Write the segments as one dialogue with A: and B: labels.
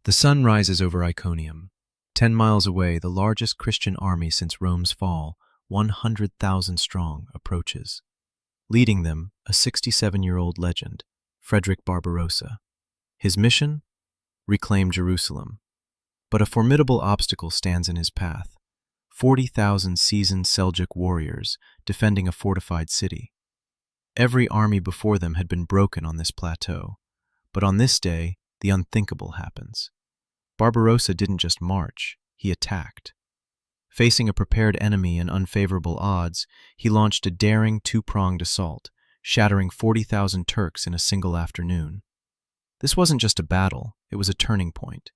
A: The sun rises over Iconium. 10 miles away, the largest Christian army since Rome's fall, 100,000 strong, approaches. Leading them, a 67-year-old legend, Frederick Barbarossa. His mission? Reclaim Jerusalem. But a formidable obstacle stands in his path. 40,000 seasoned Seljuk warriors defending a fortified city. Every army before them had been broken on this plateau. But on this day, the unthinkable happens. Barbarossa didn't just march, he attacked. Facing a prepared enemy and unfavorable odds, he launched a daring two-pronged assault, shattering 40,000 Turks in a single afternoon. This wasn't just a battle, it was a turning point.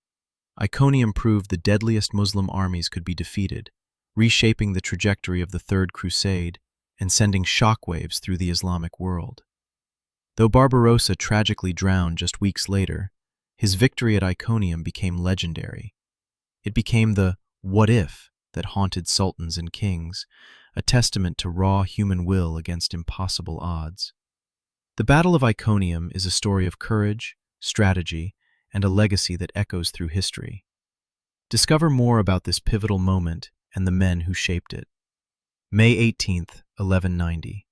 A: Iconium proved the deadliest Muslim armies could be defeated, reshaping the trajectory of the Third Crusade and sending shockwaves through the Islamic world. Though Barbarossa tragically drowned just weeks later, his victory at Iconium became legendary. It became the "what if" that haunted sultans and kings, a testament to raw human will against impossible odds. The Battle of Iconium is a story of courage, strategy, and a legacy that echoes through history. Discover more about this pivotal moment and the men who shaped it. May 18th, 1190.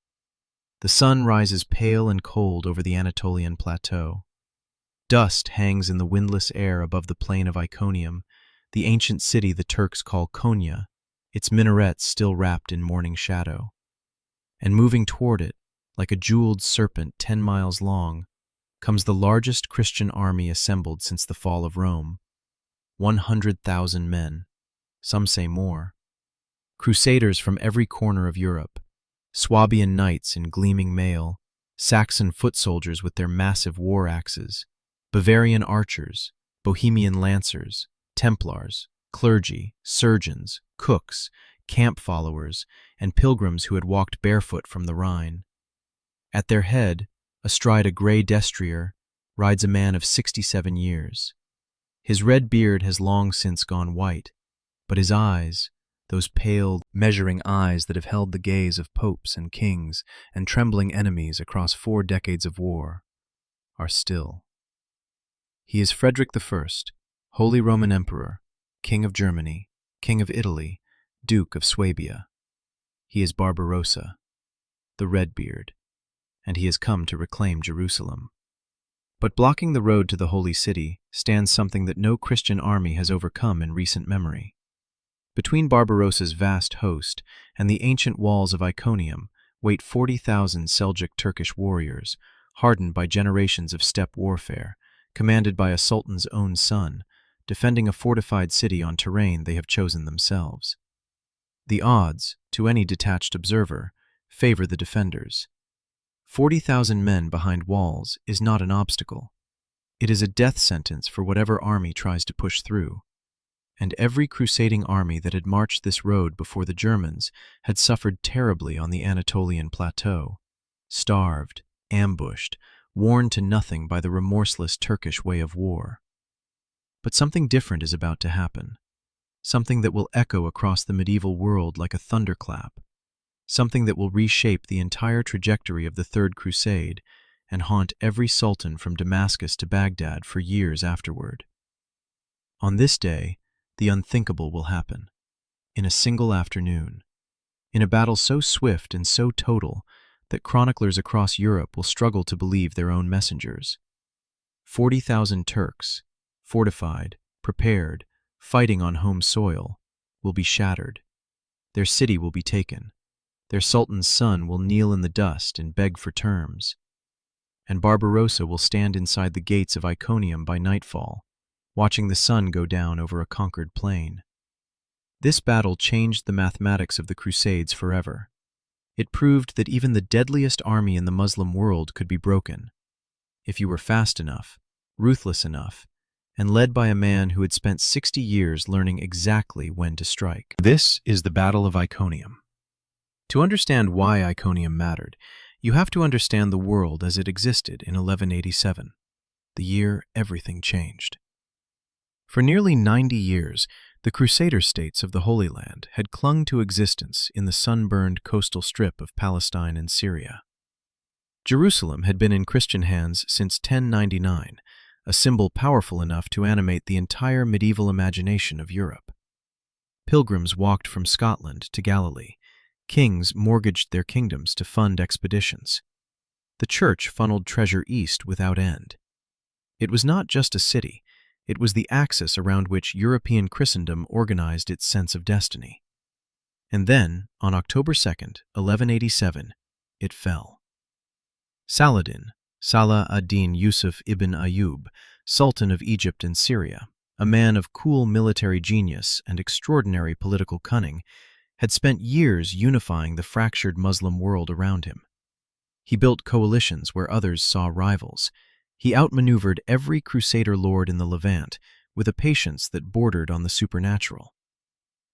A: The sun rises pale and cold over the Anatolian plateau. Dust hangs in the windless air above the plain of Iconium, the ancient city the Turks call Konya, its minarets still wrapped in morning shadow. And moving toward it, like a jeweled serpent 10 miles long, comes the largest Christian army assembled since the fall of Rome. 100,000 men, some say more. Crusaders from every corner of Europe, Swabian knights in gleaming mail, Saxon foot soldiers with their massive war axes, Bavarian archers, Bohemian lancers, Templars, clergy, surgeons, cooks, camp followers, and pilgrims who had walked barefoot from the Rhine. At their head, astride a gray destrier, rides a man of 67 years. His red beard has long since gone white, but his eyes, those pale, measuring eyes that have held the gaze of popes and kings and trembling enemies across 4 decades of war, are still. He is Frederick I, Holy Roman Emperor, King of Germany, King of Italy, Duke of Swabia. He is Barbarossa, the Redbeard, and he has come to reclaim Jerusalem. But blocking the road to the Holy City stands something that no Christian army has overcome in recent memory. Between Barbarossa's vast host and the ancient walls of Iconium wait 40,000 Seljuk Turkish warriors, hardened by generations of steppe warfare, commanded by a sultan's own son, defending a fortified city on terrain they have chosen themselves. The odds, to any detached observer, favor the defenders. 40,000 men behind walls is not an obstacle. It is a death sentence for whatever army tries to push through. And every crusading army that had marched this road before the Germans had suffered terribly on the Anatolian plateau, starved, ambushed, worn to nothing by the remorseless Turkish way of war. But something different is about to happen, something that will echo across the medieval world like a thunderclap, something that will reshape the entire trajectory of the Third Crusade and haunt every sultan from Damascus to Baghdad for years afterward. On this day, the unthinkable will happen, in a single afternoon, in a battle so swift and so total that chroniclers across Europe will struggle to believe their own messengers. 40,000 Turks, fortified, prepared, fighting on home soil, will be shattered. Their city will be taken. Their sultan's son will kneel in the dust and beg for terms. And Barbarossa will stand inside the gates of Iconium by nightfall, watching the sun go down over a conquered plain. This battle changed the mathematics of the Crusades forever. It proved that even the deadliest army in the Muslim world could be broken, if you were fast enough, ruthless enough, and led by a man who had spent 60 years learning exactly when to strike. This is the Battle of Iconium. To understand why Iconium mattered, you have to understand the world as it existed in 1187, the year everything changed. For nearly 90 years, the Crusader states of the Holy Land had clung to existence in the sunburned coastal strip of Palestine and Syria. Jerusalem had been in Christian hands since 1099, a symbol powerful enough to animate the entire medieval imagination of Europe. Pilgrims walked from Scotland to Galilee. Kings mortgaged their kingdoms to fund expeditions. The church funneled treasure east without end. It was not just a city, it was the axis around which European Christendom organized its sense of destiny. And then, on October 2nd, 1187, it fell. Saladin, Salah ad-Din Yusuf ibn Ayyub, Sultan of Egypt and Syria, a man of cool military genius and extraordinary political cunning, had spent years unifying the fractured Muslim world around him. He built coalitions where others saw rivals. He outmaneuvered every crusader lord in the Levant with a patience that bordered on the supernatural.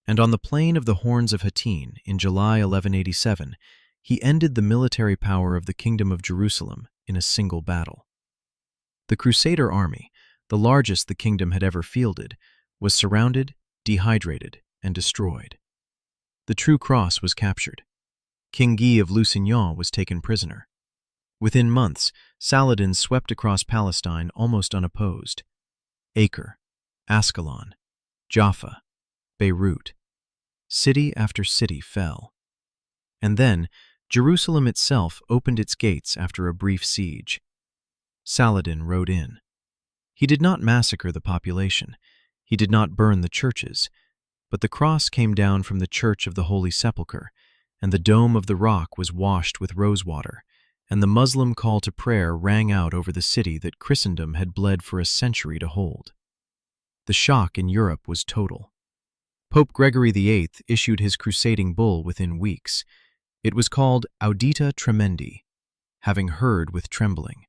A: And on the plain of the Horns of Hattin in July 1187, he ended the military power of the Kingdom of Jerusalem in a single battle. The Crusader army, the largest the kingdom had ever fielded, was surrounded, dehydrated, and destroyed. The True Cross was captured. King Guy of Lusignan was taken prisoner. Within months, Saladin swept across Palestine almost unopposed. Acre, Ascalon, Jaffa, Beirut. City after city fell. And then, Jerusalem itself opened its gates after a brief siege. Saladin rode in. He did not massacre the population. He did not burn the churches. But the cross came down from the Church of the Holy Sepulchre, and the dome of the rock was washed with rosewater, and the Muslim call to prayer rang out over the city that Christendom had bled for a century to hold. The shock in Europe was total. Pope Gregory VIII issued his crusading bull within weeks. It was called Audita Tremendi, having heard with trembling.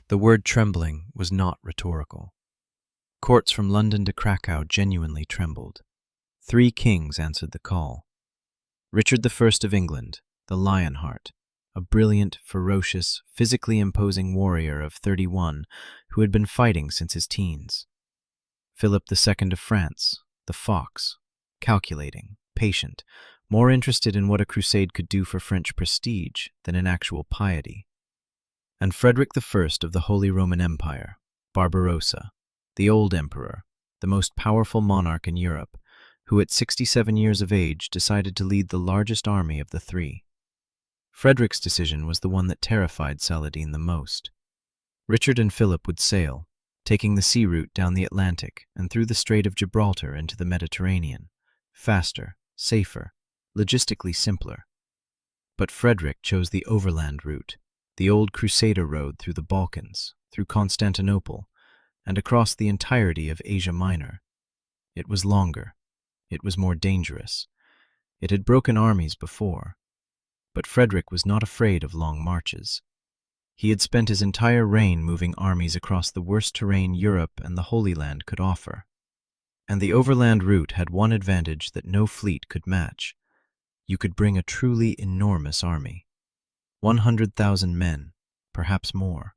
A: The word trembling was not rhetorical. Courts from London to Krakow genuinely trembled. 3 kings answered the call. Richard I of England, the Lionheart, a brilliant, ferocious, physically imposing warrior of 31 who had been fighting since his teens. Philip II of France, the Fox, calculating, patient, more interested in what a crusade could do for French prestige than in actual piety. And Frederick I of the Holy Roman Empire, Barbarossa, the old emperor, the most powerful monarch in Europe, who at 67 years of age decided to lead the largest army of the 3. Frederick's decision was the one that terrified Saladin the most. Richard and Philip would sail, taking the sea route down the Atlantic and through the Strait of Gibraltar into the Mediterranean, faster, safer, logistically simpler. But Frederick chose the overland route, the old Crusader road through the Balkans, through Constantinople, and across the entirety of Asia Minor. It was longer. It was more dangerous. It had broken armies before. But Frederick was not afraid of long marches. He had spent his entire reign moving armies across the worst terrain Europe and the Holy Land could offer. And the overland route had one advantage that no fleet could match. You could bring a truly enormous army. 100,000 men, perhaps more.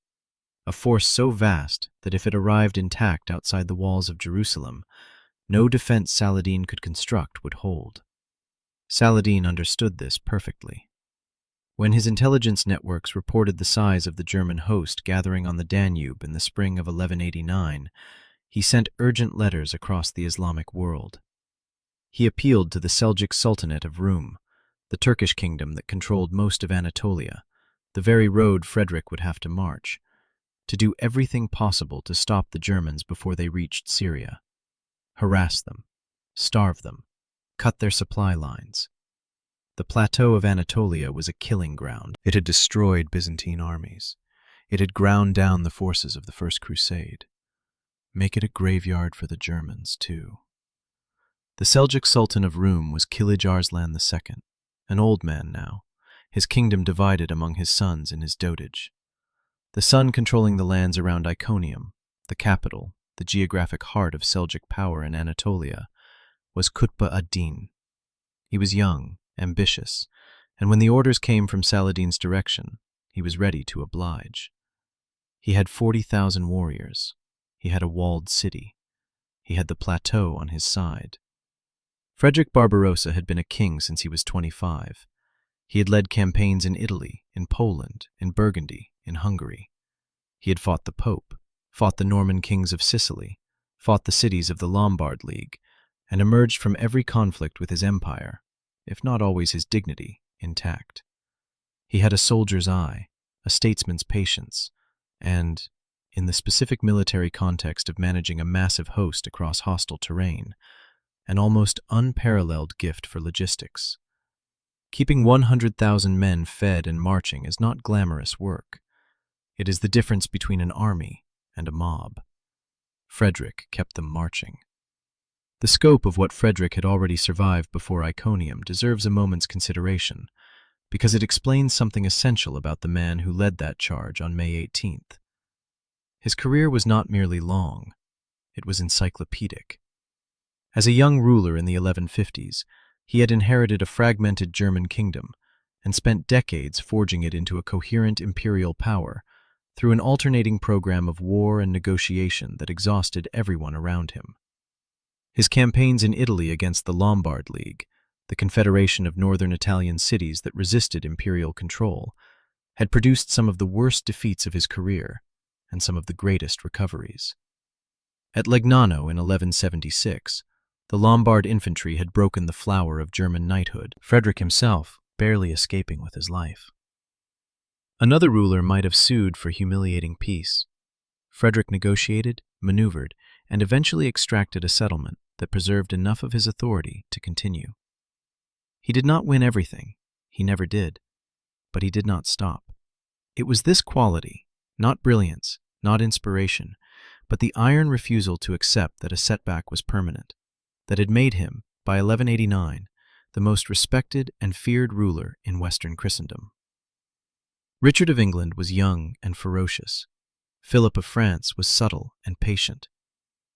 A: A force so vast that if it arrived intact outside the walls of Jerusalem, no defense Saladin could construct would hold. Saladin understood this perfectly. When his intelligence networks reported the size of the German host gathering on the Danube in the spring of 1189, he sent urgent letters across the Islamic world. He appealed to the Seljuk Sultanate of Rum, the Turkish kingdom that controlled most of Anatolia, the very road Frederick would have to march, to do everything possible to stop the Germans before they reached Syria. Harass them, starve them, cut their supply lines. The plateau of Anatolia was a killing ground. It had destroyed Byzantine armies. It had ground down the forces of the First Crusade. Make it a graveyard for the Germans, too. The Seljuk Sultan of Rum was Kilij Arslan II, an old man now, his kingdom divided among his sons in his dotage. The son controlling the lands around Iconium, the capital, the geographic heart of Seljuk power in Anatolia, was Qutb ad-Din. He was young, ambitious, and when the orders came from Saladin's direction, he was ready to oblige. He had 40,000 warriors. He had a walled city. He had the plateau on his side. Frederick Barbarossa had been a king since he was 25. He had led campaigns in Italy, in Poland, in Burgundy, in Hungary. He had fought the Pope, fought the Norman kings of Sicily, fought the cities of the Lombard League, and emerged from every conflict with his empire, if not always his dignity, intact. He had a soldier's eye, a statesman's patience, and, in the specific military context of managing a massive host across hostile terrain, an almost unparalleled gift for logistics. Keeping 100,000 men fed and marching is not glamorous work. It is the difference between an army and a mob. Frederick kept them marching. The scope of what Frederick had already survived before Iconium deserves a moment's consideration, because it explains something essential about the man who led that charge on May 18th. His career was not merely long, it was encyclopedic. As a young ruler in the 1150s, he had inherited a fragmented German kingdom and spent decades forging it into a coherent imperial power through an alternating program of war and negotiation that exhausted everyone around him. His campaigns in Italy against the Lombard League, the confederation of northern Italian cities that resisted imperial control, had produced some of the worst defeats of his career and some of the greatest recoveries. At Legnano in 1176, the Lombard infantry had broken the flower of German knighthood, Frederick himself barely escaping with his life. Another ruler might have sued for humiliating peace. Frederick negotiated, maneuvered, and eventually extracted a settlement that preserved enough of his authority to continue. He did not win everything, he never did, but he did not stop. It was this quality, not brilliance, not inspiration, but the iron refusal to accept that a setback was permanent, that had made him, by 1189, the most respected and feared ruler in Western Christendom. Richard of England was young and ferocious. Philip of France was subtle and patient.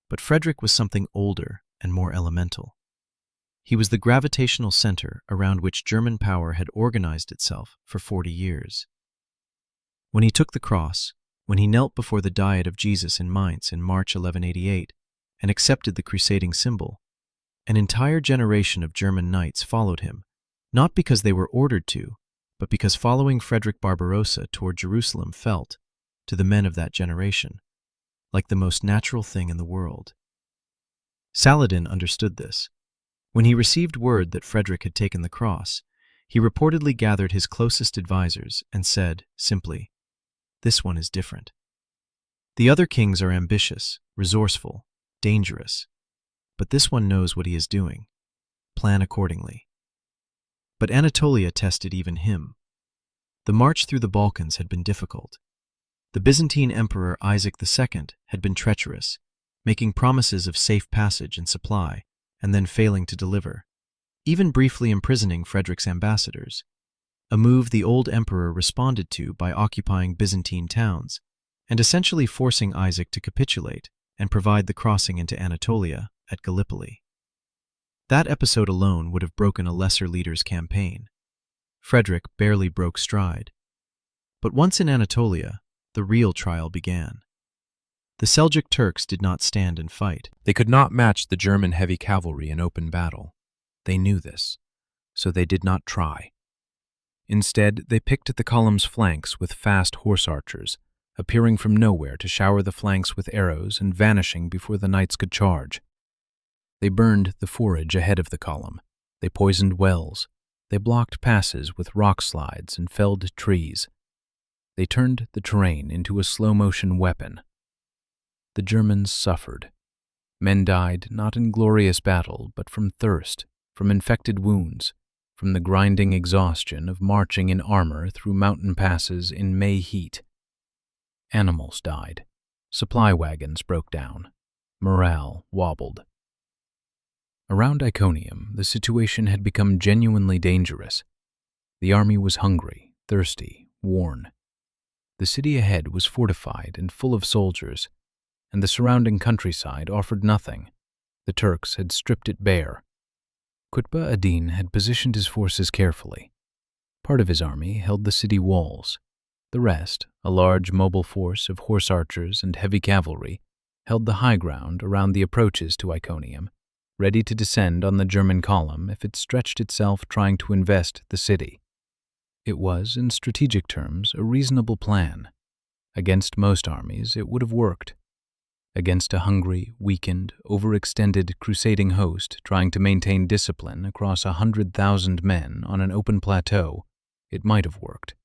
A: But Frederick was something older and more elemental. He was the gravitational center around which German power had organized itself for 40 years. When he took the cross, when he knelt before the Diet of Jesus in Mainz in March 1188 and accepted the crusading symbol, an entire generation of German knights followed him, not because they were ordered to, but because following Frederick Barbarossa toward Jerusalem felt, to the men of that generation, like the most natural thing in the world. Saladin understood this. When he received word that Frederick had taken the cross, he reportedly gathered his closest advisors and said, simply, "This one is different. The other kings are ambitious, resourceful, dangerous, but this one knows what he is doing. Plan accordingly." But Anatolia tested even him. The march through the Balkans had been difficult. The Byzantine Emperor Isaac II had been treacherous, making promises of safe passage and supply, and then failing to deliver, even briefly imprisoning Frederick's ambassadors, a move the old emperor responded to by occupying Byzantine towns and essentially forcing Isaac to capitulate and provide the crossing into Anatolia at Gallipoli. That episode alone would have broken a lesser leader's campaign. Frederick barely broke stride. But once in Anatolia, the real trial began. The Seljuk Turks did not stand and fight.
B: They could not match the German heavy cavalry in open battle. They knew this, so they did not try. Instead, they picked at the column's flanks with fast horse archers, appearing from nowhere to shower the flanks with arrows and vanishing before the knights could charge. They burned the forage ahead of the column. They poisoned wells. They blocked passes with rock slides and felled trees. They turned the terrain into a slow-motion weapon. The Germans suffered. Men died not in glorious battle, but from thirst, from infected wounds, from the grinding exhaustion of marching in armor through mountain passes in May heat. Animals died. Supply wagons broke down. Morale wobbled. Around Iconium, the situation had become genuinely dangerous. The army was hungry, thirsty, worn. The city ahead was fortified and full of soldiers, and the surrounding countryside offered nothing. The Turks had stripped it bare. Qutb ad-Din had positioned his forces carefully. Part of his army held the city walls. The rest, a large mobile force of horse archers and heavy cavalry, held the high ground around the approaches to Iconium, ready to descend on the German column if it stretched itself trying to invest the city. It was, in strategic terms, a reasonable plan. Against most armies, it would have worked. against a hungry, weakened, overextended crusading host trying to maintain discipline across 100,000 men on an open plateau, it might have worked.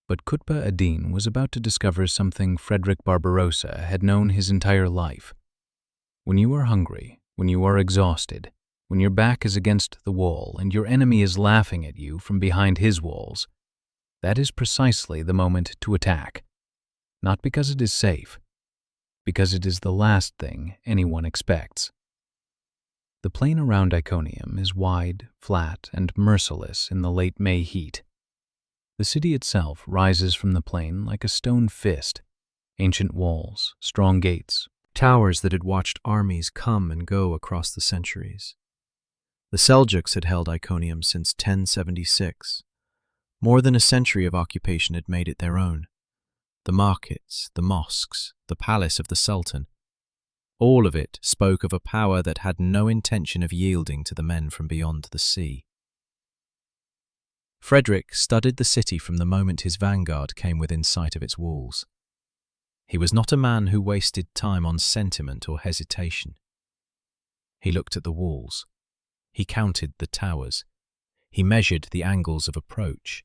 B: But Qutb ad-Din was about to discover something Frederick Barbarossa had known his entire life. When you are hungry, when you are exhausted, when your back is against the wall and your enemy is laughing at you from behind his walls, that is precisely the moment to attack. Not because it is safe, because it is the last thing anyone expects. The plain around Iconium is wide, flat, and merciless in the late May heat. The city itself rises from the plain like a stone fist, ancient walls, strong gates,
A: Towers that had watched armies come and go across the centuries. The Seljuks had held Iconium since 1076. More than a century of occupation had made it their own. The markets, the mosques, the palace of the Sultan, all of it spoke of a power that had no intention of yielding to the men from beyond the sea. Frederick studied the city from the moment his vanguard came within sight of its walls. He was not a man who wasted time on sentiment or hesitation. He looked at the walls. He counted the towers. He measured the angles of approach.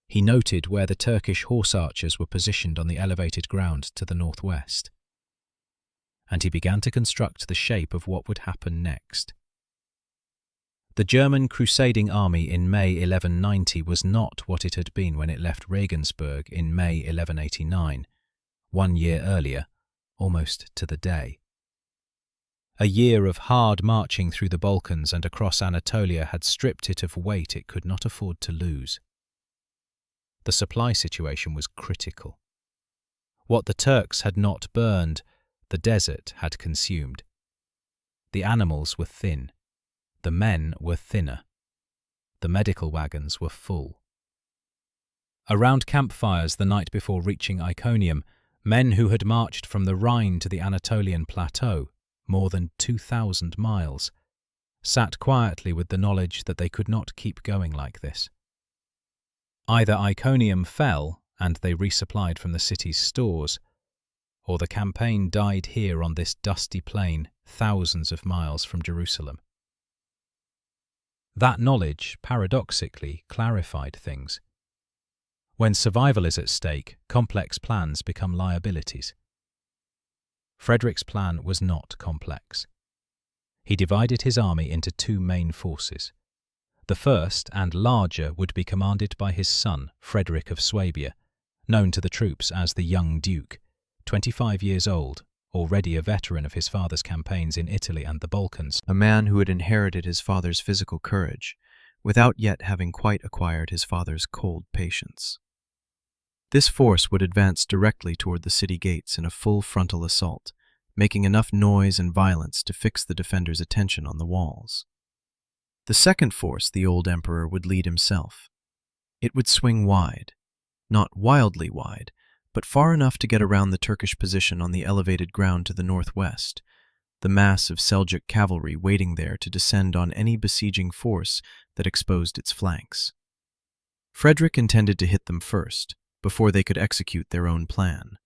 A: He noted where the Turkish horse archers were positioned on the elevated ground to the northwest. And he began to construct the shape of what would happen next. The German crusading army in May 1190 was not what it had been when it left Regensburg in May 1189, 1 year earlier, almost to the day. A year of hard marching through the Balkans and across Anatolia had stripped it of weight it could not afford to lose. The supply situation was critical. What the Turks had not burned, the desert had consumed. The animals were thin. The men were thinner. The medical wagons were full. Around campfires the night before reaching Iconium, men who had marched from the Rhine to the Anatolian plateau, more than 2,000 miles, sat quietly with the knowledge that they could not keep going like this. Either Iconium fell and they resupplied from the city's stores, or the campaign died here on this dusty plain thousands of miles from Jerusalem. That knowledge, paradoxically, clarified things. When survival is at stake, complex plans become liabilities. Frederick's plan was not complex. He divided his army into two main forces. The first and larger would be commanded by his son, Frederick of Swabia, known to the troops as the Young Duke, 25 years old, already a veteran of his father's campaigns in Italy and the Balkans, A man who had inherited his father's physical courage, without yet having quite acquired his father's cold patience. This force would advance directly toward the city gates in a full frontal assault, making enough noise and violence to fix the defenders' attention on the walls. The second force the old emperor would lead himself. It would swing wide, not wildly wide, but far enough to get around the Turkish position on the elevated ground to the northwest, the mass of Seljuk cavalry waiting there to descend on any besieging force that exposed its flanks. Frederick intended to hit them first, before they could execute their own plan.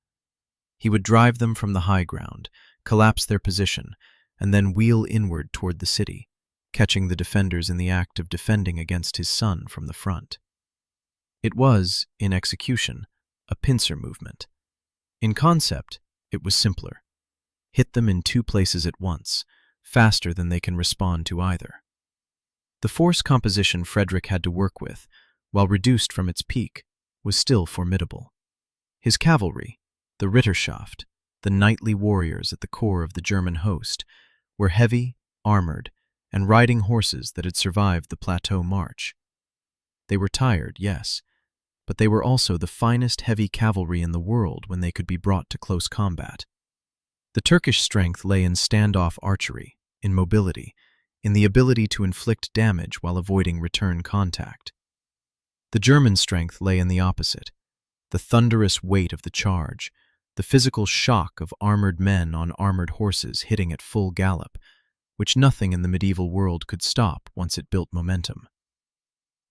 A: He would drive them from the high ground, collapse their position, and then wheel inward toward the city, catching the defenders in the act of defending against his son from the front. It was, in execution, a pincer movement. In concept, it was simpler. Hit them in two places at once, faster than they can respond to either. The force composition Frederick had to work with, while reduced from its peak, was still formidable. His cavalry, the Ritterschaft, the knightly warriors at the core of the German host, were heavy, armored, and riding horses that had survived the plateau march. They were tired, yes, but they were also the finest heavy cavalry in the world when they could be brought to close combat. The Turkish strength lay in standoff archery, in mobility, in the ability to inflict damage while avoiding return contact. The German strength lay in the opposite, the thunderous weight of the charge, the physical shock of armored men on armored horses hitting at full gallop, which nothing in the medieval world could stop once it built momentum.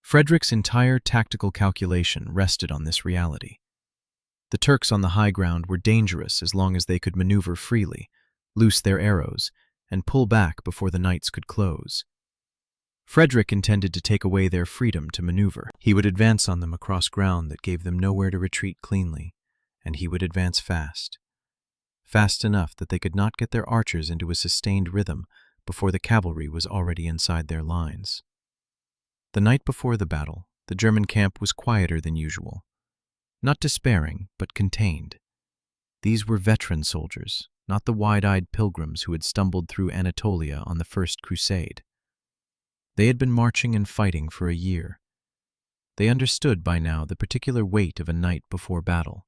A: Frederick's entire tactical calculation rested on this reality. The Turks on the high ground were dangerous as long as they could maneuver freely, loose their arrows, and pull back before the nights could close. Frederick intended to take away their freedom to maneuver. He would advance on them across ground that gave them nowhere to retreat cleanly, and he would advance fast. Fast enough that they could not get their archers into a sustained rhythm before the cavalry was already inside their lines. The night before the battle, the German camp was quieter than usual. Not despairing, but contained. These were veteran soldiers, not the wide-eyed pilgrims who had stumbled through Anatolia on the First Crusade. They had been marching and fighting for a year. They understood by now the particular weight of a night before battle,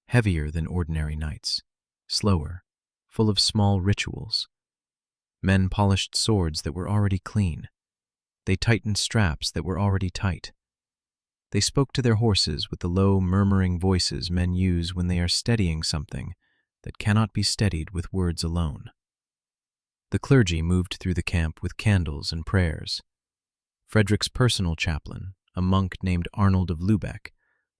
A: heavier than ordinary nights, slower, full of small rituals. Men polished swords that were already clean. They tightened straps that were already tight. They spoke to their horses with the low, murmuring voices men use when they are steadying something that cannot be steadied with words alone. The clergy moved through the camp with candles and prayers. Frederick's personal chaplain, a monk named Arnold of Lübeck,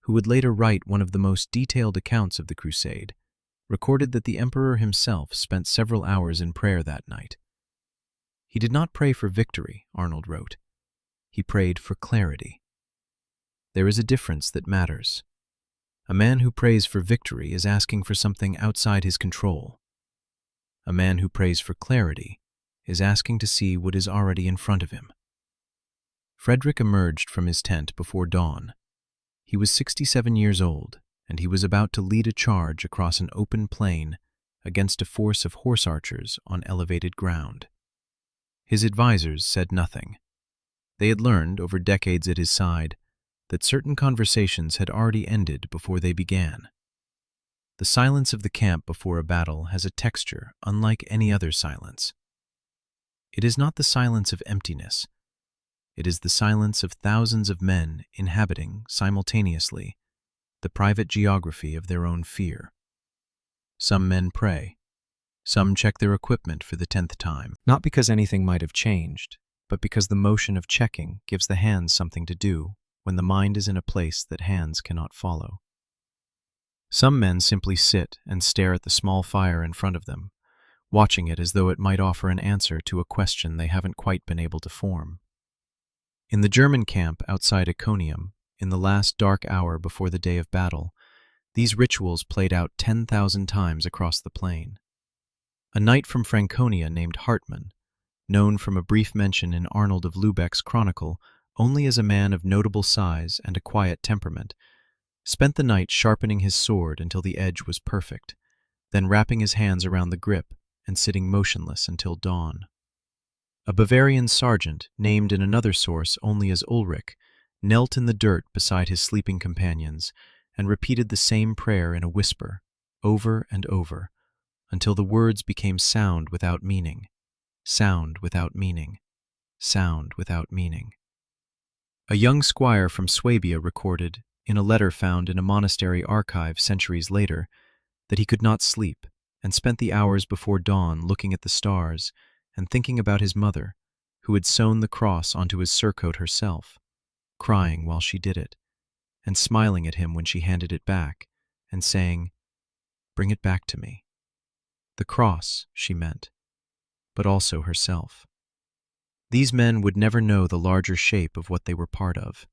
A: who would later write one of the most detailed accounts of the crusade, recorded that the emperor himself spent several hours in prayer that night. He did not pray for victory, Arnold wrote. He prayed for clarity. There is a difference that matters. A man who prays for victory is asking for something outside his control. A man who prays for clarity is asking to see what is already in front of him. Frederick emerged from his tent before dawn. He was 67 years old, and he was about to lead a charge across an open plain against a force of horse archers on elevated ground. His advisors said nothing. They had learned, over decades at his side, that certain conversations had already ended before they began. The silence of the camp before a battle has a texture unlike any other silence. It is not the silence of emptiness. It is the silence of thousands of men inhabiting, simultaneously, the private geography of their own fear. Some men pray. Some check their equipment for the 10th time, not because anything might have changed, but because the motion of checking gives the hands something to do when the mind is in a place that hands cannot follow. Some men simply sit and stare at the small fire in front of them, watching it as though it might offer an answer to a question they haven't quite been able to form. In the German camp outside Iconium, in the last dark hour before the day of battle, these rituals played out 10,000 times across the plain. A knight from Franconia named Hartmann, known from a brief mention in Arnold of Lübeck's chronicle only as a man of notable size and a quiet temperament, spent the night sharpening his sword until the edge was perfect, then wrapping his hands around the grip and sitting motionless until dawn. A Bavarian sergeant, named in another source only as Ulrich, knelt in the dirt beside his sleeping companions and repeated the same prayer in a whisper, over and over, until the words became sound without meaning, sound without meaning, sound without meaning. A young squire from Swabia recorded, in a letter found in a monastery archive centuries later, that he could not sleep and spent the hours before dawn looking at the stars and thinking about his mother, who had sewn the cross onto his surcoat herself, crying while she did it, and smiling at him when she handed it back, and saying, "Bring it back to me." The cross, she meant, but also herself. These men would never know the larger shape of what they were part of.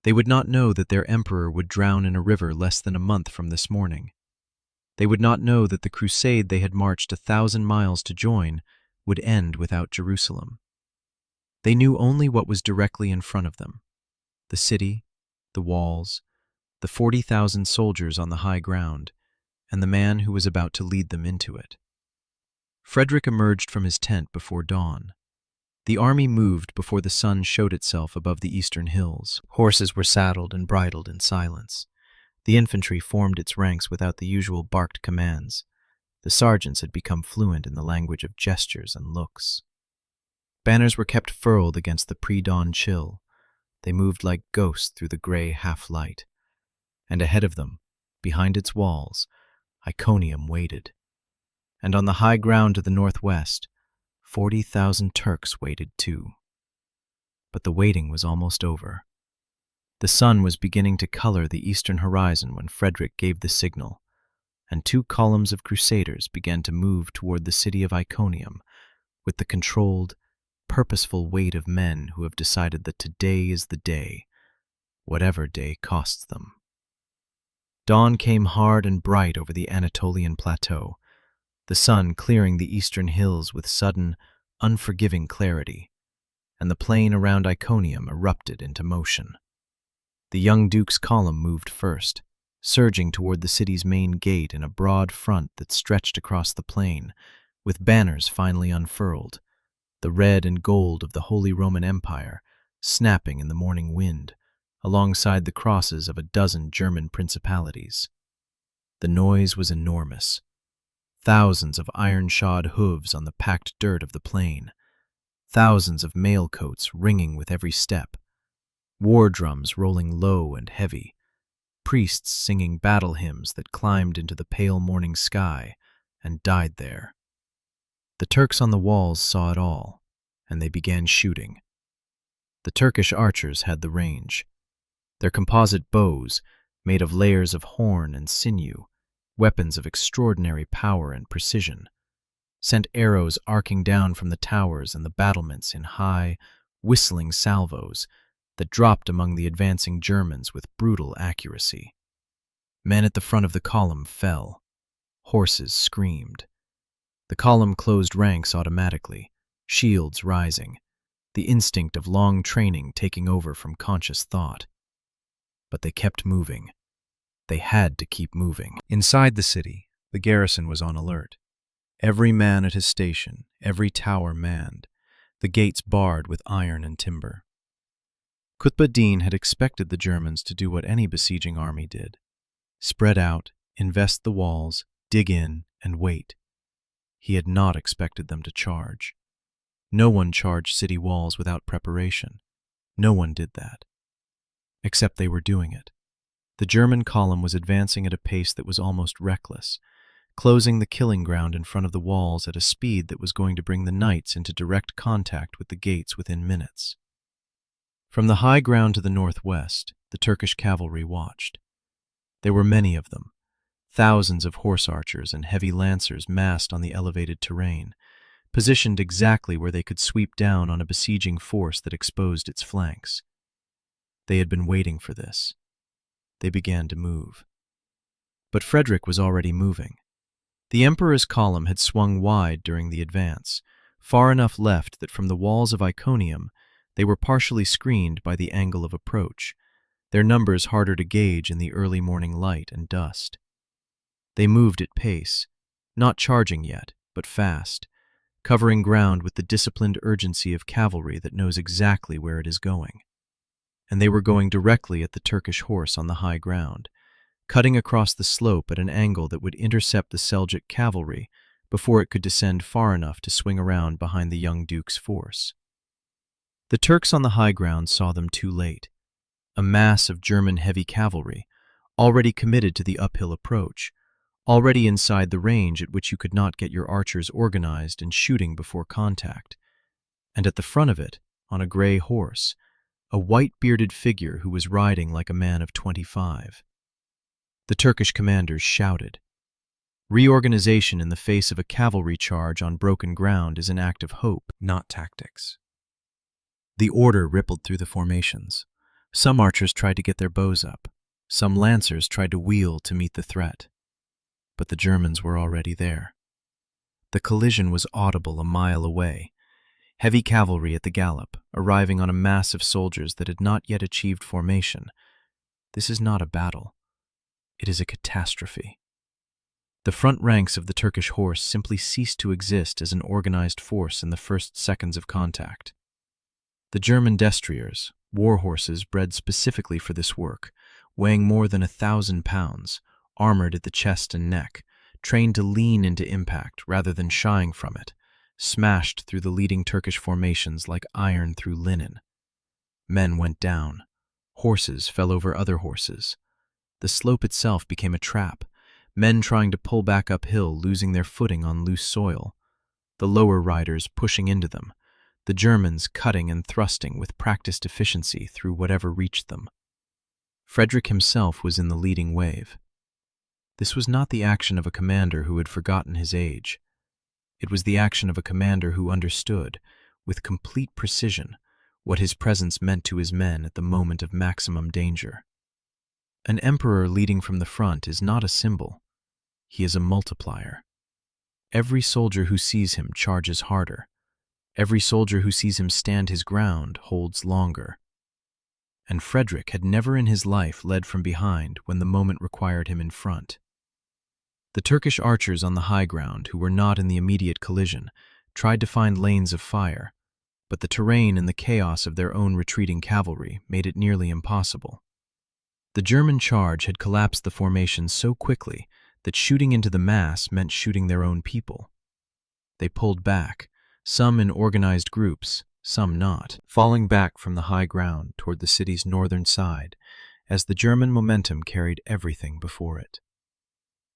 A: They would not know that their emperor would drown in a river less than a month from this morning. They would not know that the crusade they had marched 1,000 miles to join would end without Jerusalem. They knew only what was directly in front of them: the city, the walls, the 40,000 soldiers on the high ground, and the man who was about to lead them into it. Frederick emerged from his tent before dawn. The army moved before the sun showed itself above the eastern hills. Horses were saddled and bridled in silence. The infantry formed its ranks without the usual barked commands. The sergeants had become fluent in the language of gestures and looks. Banners were kept furled against the pre-dawn chill. They moved like ghosts through the gray half-light. And ahead of them, behind its walls, Iconium waited. And on the high ground to the northwest, 40,000 Turks waited too. But the waiting was almost over. The sun was beginning to color the eastern horizon when Frederick gave the signal, and two columns of crusaders began to move toward the city of Iconium with the controlled, purposeful weight of men who have decided that today is the day, whatever day costs them. Dawn came hard and bright over the Anatolian plateau, the sun clearing the eastern hills with sudden, unforgiving clarity, and the plain around Iconium erupted into motion. The young duke's column moved first, surging toward the city's main gate in a broad front that stretched across the plain, with banners finely unfurled, the red and gold of the Holy Roman Empire snapping in the morning wind, alongside the crosses of a dozen German principalities. The noise was enormous. Thousands of iron-shod hooves on the packed dirt of the plain, thousands of mail coats ringing with every step, war drums rolling low and heavy, priests singing battle hymns that climbed into the pale morning sky and died there. The Turks on the walls saw it all, and they began shooting. The Turkish archers had the range. Their composite bows, made of layers of horn and sinew, weapons of extraordinary power and precision, sent arrows arcing down from the towers and the battlements in high, whistling salvos that dropped among the advancing Germans with brutal accuracy. Men at the front of the column fell. Horses screamed. The column closed ranks automatically, shields rising, the instinct of long training taking over from conscious thought. But they kept moving. They had to keep moving.
B: Inside the city, the garrison was on alert. Every man at his station, every tower manned, the gates barred with iron and timber. Qutb-ad-Din had expected the Germans to do what any besieging army did: spread out, invest the walls, dig in, and wait. He had not expected them to charge. No one charged city walls without preparation. No one did that. Except they were doing it. The German column was advancing at a pace that was almost reckless, closing the killing ground in front of the walls at a speed that was going to bring the knights into direct contact with the gates within minutes. From the high ground to the northwest, the Turkish cavalry watched. There were many of them, thousands of horse archers and heavy lancers massed on the elevated terrain, positioned exactly where they could sweep down on a besieging force that exposed its flanks. They had been waiting for this. They began to move. But Frederick was already moving. The emperor's column had swung wide during the advance, far enough left that from the walls of Iconium they were partially screened by the angle of approach, their numbers harder to gauge in the early morning light and dust. They moved at pace, not charging yet, but fast, covering ground with the disciplined urgency of cavalry that knows exactly where it is going. And they were going directly at the Turkish horse on the high ground, cutting across the slope at an angle that would intercept the Seljuk cavalry before it could descend far enough to swing around behind the young duke's force. The Turks on the high ground saw them too late. A mass of German heavy cavalry, already committed to the uphill approach, already inside the range at which you could not get your archers organized and shooting before contact, and at the front of it, on a gray horse, a white-bearded figure who was riding like a man of 25. The Turkish commanders shouted. Reorganization in the face of a cavalry charge on broken ground is an act of hope, not tactics. The order rippled through the formations. Some archers tried to get their bows up. Some lancers tried to wheel to meet the threat. But the Germans were already there. The collision was audible a mile away. Heavy cavalry at the gallop, arriving on a mass of soldiers that had not yet achieved formation. This is not a battle. It is a catastrophe. The front ranks of the Turkish horse simply ceased to exist as an organized force in the first seconds of contact. The German destriers, war horses bred specifically for this work, weighing more than 1,000 pounds, armored at the chest and neck, trained to lean into impact rather than shying from it, smashed through the leading Turkish formations like iron through linen. Men went down. Horses fell over other horses. The slope itself became a trap, men trying to pull back uphill, losing their footing on loose soil, the lower riders pushing into them, the Germans cutting and thrusting with practiced efficiency through whatever reached them.
A: Frederick himself was in the leading wave. This was not the action of a commander who had forgotten his age. It was the action of a commander who understood, with complete precision, what his presence meant to his men at the moment of maximum danger. An emperor leading from the front is not a symbol. He is a multiplier. Every soldier who sees him charges harder. Every soldier who sees him stand his ground holds longer. And Frederick had never in his life led from behind when the moment required him in front. The Turkish archers on the high ground, who were not in the immediate collision, tried to find lanes of fire, but the terrain and the chaos of their own retreating cavalry made it nearly impossible. The German charge had collapsed the formation so quickly that shooting into the mass meant shooting their own people. They pulled back, some in organized groups, some not, falling back from the high ground toward the city's northern side as the German momentum carried everything before it.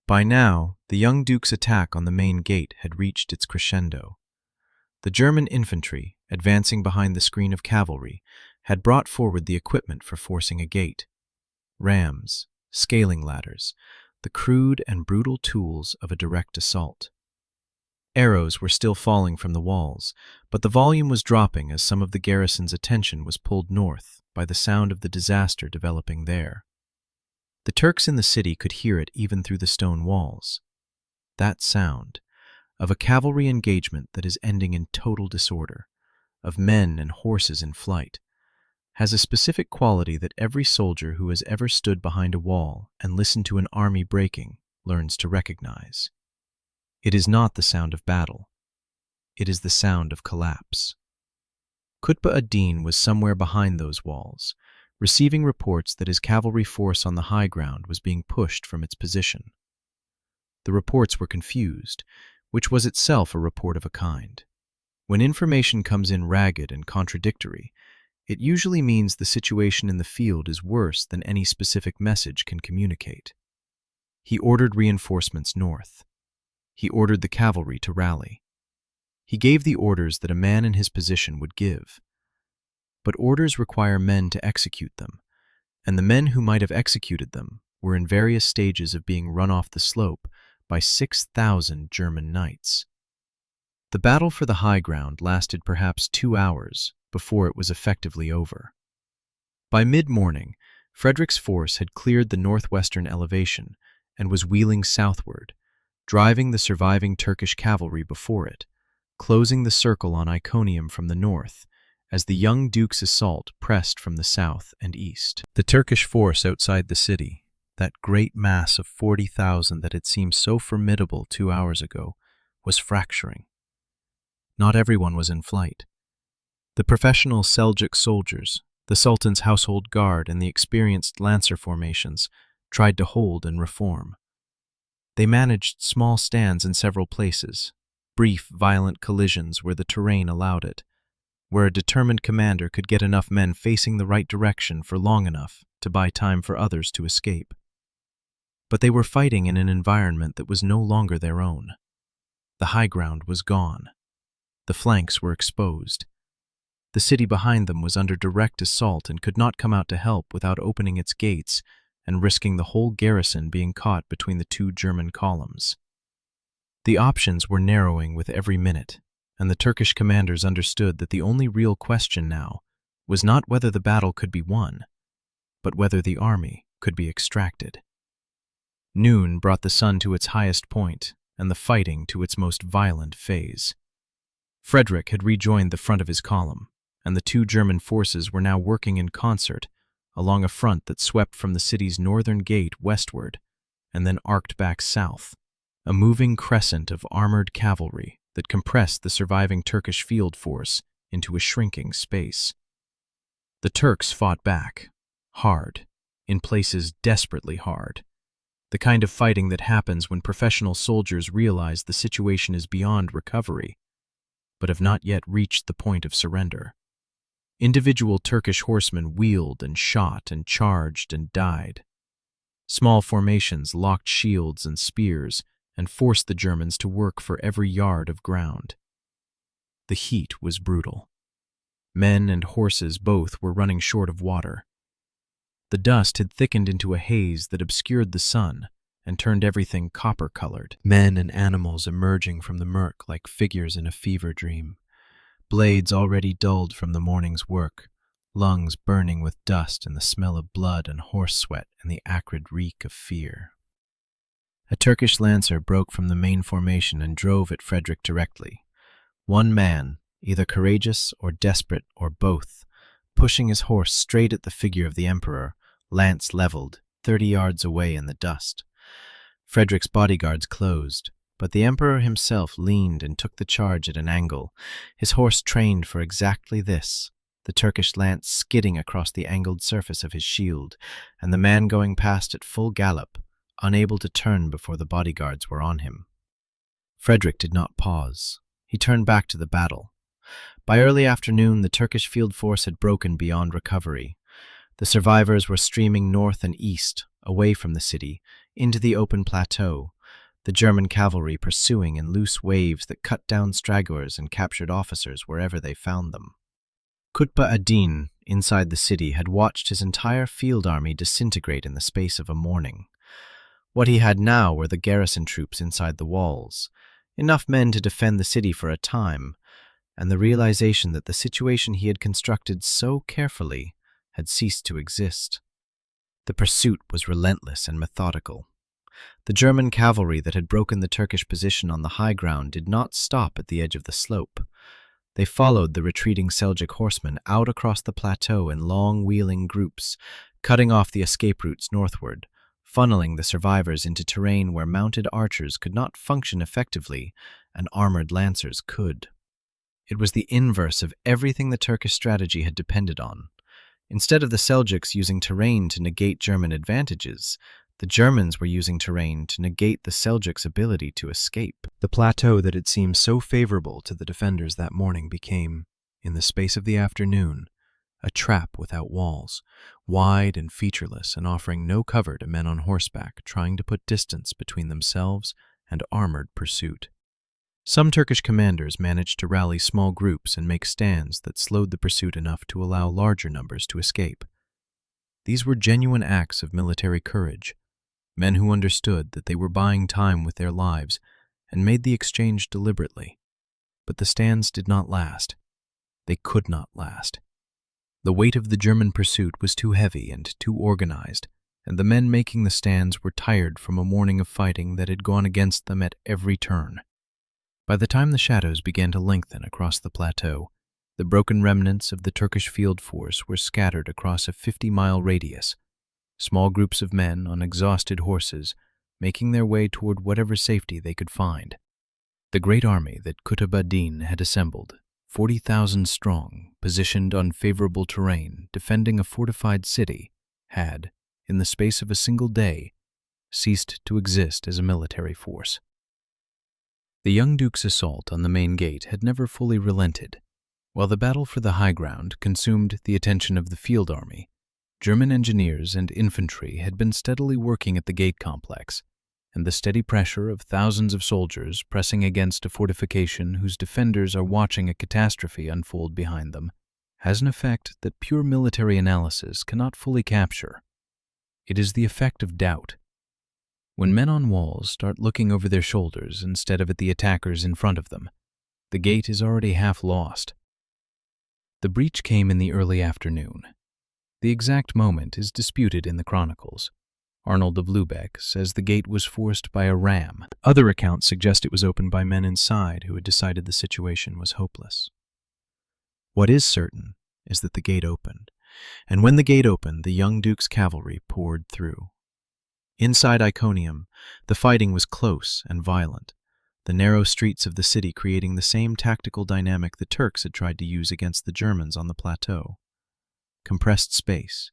A: By now, the young duke's attack on the main gate had reached its crescendo. The German infantry, advancing behind the screen of cavalry, had brought forward the equipment for forcing a gate: rams, scaling ladders, the crude and brutal tools of a direct assault. Arrows were still falling from the walls, but the volume was dropping as some of the garrison's attention was pulled north by the sound of the disaster developing there. The Turks in the city could hear it even through the stone walls. That sound, of a cavalry engagement that is ending in total disorder, of men and horses in flight, has a specific quality that every soldier who has ever stood behind a wall and listened to an army breaking learns to recognize. It is not the sound of battle. It is the sound of collapse. Qutb ad-Din was somewhere behind those walls, receiving reports that his cavalry force on the high ground was being pushed from its position. The reports were confused, which was itself a report of a kind. When information comes in ragged and contradictory, it usually means the situation in the field is worse than any specific message can communicate. He ordered reinforcements north. He ordered the cavalry to rally. He gave the orders that a man in his position would give. But orders require men to execute them, and the men who might have executed them were in various stages of being run off the slope by 6,000 German knights. The battle for the high ground lasted perhaps 2 hours before it was effectively over. By mid-morning, Frederick's force had cleared the northwestern elevation and was wheeling southward, driving the surviving Turkish cavalry before it, closing the circle on Iconium from the north, as the young duke's assault pressed from the south and east. The Turkish force outside the city, that great mass of 40,000 that had seemed so formidable 2 hours ago, was fracturing. Not everyone was in flight. The professional Seljuk soldiers, the Sultan's household guard, and the experienced lancer formations tried to hold and reform. They managed small stands in several places, brief, violent collisions where the terrain allowed it, where a determined commander could get enough men facing the right direction for long enough to buy time for others to escape. But they were fighting in an environment that was no longer their own. The high ground was gone. The flanks were exposed. The city behind them was under direct assault and could not come out to help without opening its gates and risking the whole garrison being caught between the two German columns. The options were narrowing with every minute, and the Turkish commanders understood that the only real question now was not whether the battle could be won, but whether the army could be extracted. Noon brought the sun to its highest point and the fighting to its most violent phase. Frederick had rejoined the front of his column, and the two German forces were now working in concert along a front that swept from the city's northern gate westward and then arced back south, a moving crescent of armored cavalry that compressed the surviving Turkish field force into a shrinking space. The Turks fought back, hard, in places desperately hard, the kind of fighting that happens when professional soldiers realize the situation is beyond recovery, but have not yet reached the point of surrender. Individual Turkish horsemen wheeled and shot and charged and died. Small formations locked shields and spears and forced the Germans to work for every yard of ground. The heat was brutal. Men and horses both were running short of water. The dust had thickened into a haze that obscured the sun and turned everything copper-colored, men and animals emerging from the murk like figures in a fever dream, blades already dulled from the morning's work, lungs burning with dust and the smell of blood and horse sweat and the acrid reek of fear. A Turkish lancer broke from the main formation and drove at Frederick directly. One man, either courageous or desperate or both, pushing his horse straight at the figure of the emperor, lance leveled, 30 yards away in the dust. Frederick's bodyguards closed, but the emperor himself leaned and took the charge at an angle, his horse trained for exactly this, the Turkish lance skidding across the angled surface of his shield, and the man going past at full gallop, unable to turn before the bodyguards were on him. Frederick did not pause. He turned back to the battle. By early afternoon, the Turkish field force had broken beyond recovery. The survivors were streaming north and east, away from the city, into the open plateau, the German cavalry pursuing in loose waves that cut down stragglers and captured officers wherever they found them. Qutb ad-Din, inside the city, had watched his entire field army disintegrate in the space of a morning. What he had now were the garrison troops inside the walls, enough men to defend the city for a time, and the realization that the situation he had constructed so carefully had ceased to exist. The pursuit was relentless and methodical. The German cavalry that had broken the Turkish position on the high ground did not stop at the edge of the slope. They followed the retreating Seljuk horsemen out across the plateau in long wheeling groups, cutting off the escape routes northward, funneling the survivors into terrain where mounted archers could not function effectively and armored lancers could. It was the inverse of everything the Turkish strategy had depended on. Instead of the Seljuks using terrain to negate German advantages, the Germans were using terrain to negate the Seljuks' ability to escape. The plateau that had seemed so favorable to the defenders that morning became, in the space of the afternoon, a trap without walls, wide and featureless and offering no cover to men on horseback trying to put distance between themselves and armored pursuit. Some Turkish commanders managed to rally small groups and make stands that slowed the pursuit enough to allow larger numbers to escape. These were genuine acts of military courage, men who understood that they were buying time with their lives and made the exchange deliberately. But the stands did not last. They could not last. The weight of the German pursuit was too heavy and too organized, and the men making the stands were tired from a morning of fighting that had gone against them at every turn. By the time the shadows began to lengthen across the plateau, the broken remnants of the Turkish field force were scattered across a 50-mile radius, small groups of men on exhausted horses making their way toward whatever safety they could find. The great army that Qutb ad-Din had assembled, 40,000 strong, positioned on favorable terrain, defending a fortified city, had, in the space of a single day, ceased to exist as a military force. The young duke's assault on the main gate had never fully relented. While the battle for the high ground consumed the attention of the field army, German engineers and infantry had been steadily working at the gate complex, and the steady pressure of thousands of soldiers pressing against a fortification whose defenders are watching a catastrophe unfold behind them has an effect that pure military analysis cannot fully capture. It is the effect of doubt. When men on walls start looking over their shoulders instead of at the attackers in front of them, the gate is already half lost. The breach came in the early afternoon. The exact moment is disputed in the chronicles. Arnold of Lübeck says the gate was forced by a ram. Other accounts suggest it was opened by men inside who had decided the situation was hopeless. What is certain is that the gate opened, and when the gate opened, the young duke's cavalry poured through. Inside Iconium, the fighting was close and violent, the narrow streets of the city creating the same tactical dynamic the Turks had tried to use against the Germans on the plateau. Compressed space,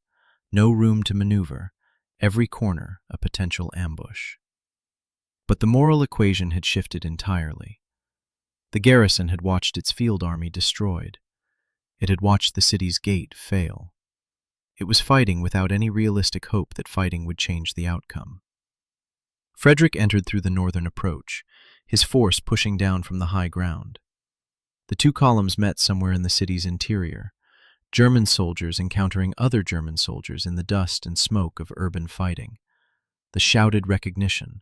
A: no room to maneuver, every corner a potential ambush. But the moral equation had shifted entirely. The garrison had watched its field army destroyed. It had watched the city's gate fail. It was fighting without any realistic hope that fighting would change the outcome. Frederick entered through the northern approach, his force pushing down from the high ground. The two columns met somewhere in the city's interior, German soldiers encountering other German soldiers in the dust and smoke of urban fighting. The shouted recognition,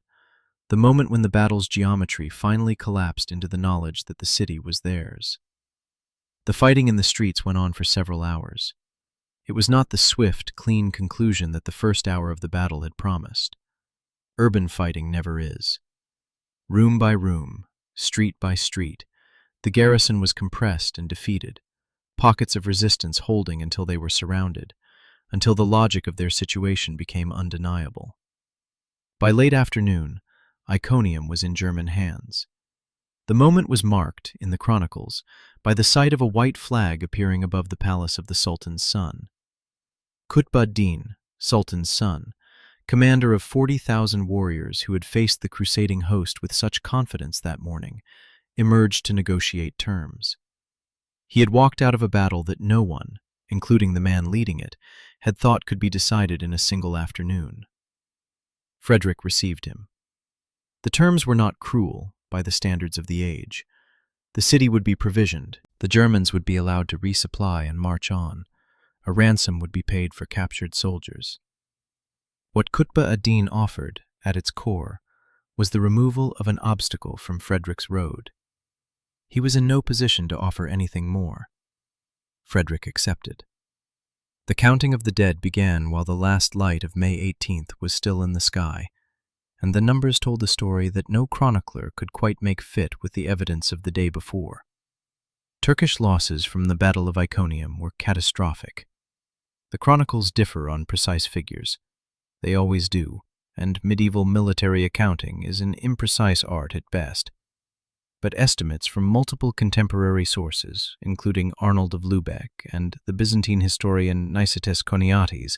A: the moment when the battle's geometry finally collapsed into the knowledge that the city was theirs. The fighting in the streets went on for several hours. It was not the swift, clean conclusion that the first hour of the battle had promised. Urban fighting never is. Room by room, street by street, the garrison was compressed and defeated, pockets of resistance holding until they were surrounded, until the logic of their situation became undeniable. By late afternoon, Iconium was in German hands. The moment was marked, in the chronicles, by the sight of a white flag appearing above the palace of the Sultan's son. Qutb ad-Din, Sultan's son, commander of 40,000 warriors who had faced the crusading host with such confidence that morning, emerged to negotiate terms. He had walked out of a battle that no one, including the man leading it, had thought could be decided in a single afternoon. Frederick received him. The terms were not cruel by the standards of the age. The city would be provisioned, the Germans would be allowed to resupply and march on. A ransom would be paid for captured soldiers. What Qutb ad-Din offered, at its core, was the removal of an obstacle from Frederick's road. He was in no position to offer anything more. Frederick accepted. The counting of the dead began while the last light of May 18th was still in the sky, and the numbers told a story that no chronicler could quite make fit with the evidence of the day before. Turkish losses from the Battle of Iconium were catastrophic. The chronicles differ on precise figures. They always do, and medieval military accounting is an imprecise art at best. But estimates from multiple contemporary sources, including Arnold of Lübeck and the Byzantine historian Nicetas Choniates,